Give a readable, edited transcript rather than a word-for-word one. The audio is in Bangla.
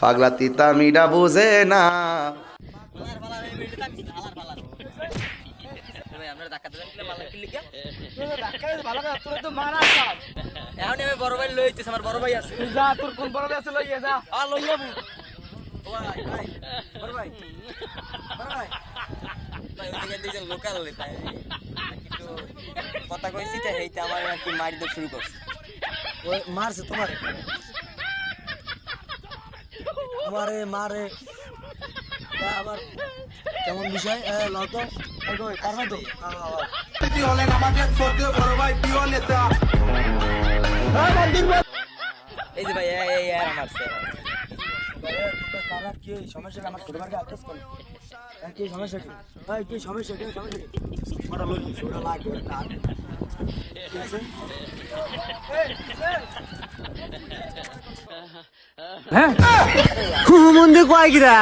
পাগলা তিতা মিডা বুঝে না। বড় ভাই লইতেছে, আমার বড় ভাই আছে। যা, তোর কোন বড় ভাই আছে লইয়া যা। লই যাবো লোকাল কথা কইছি তো হেইতে আমার কি মারি তো শুরু করছে। ওই মারছে তোমারে, তোমারে মারে আবার কেমন বিষয় লতো পারবে তো। এই যে ভাই এই মারছে কি সমস্যা, আমার ছোট ভাইকে আত্মস করে কি সমস্যা, কি সমস্যা, কি সমস্যা, ওটা লই ওটা লাগবে কার ঠিক আছে। হ্যাঁ মন্দির কয় গিরা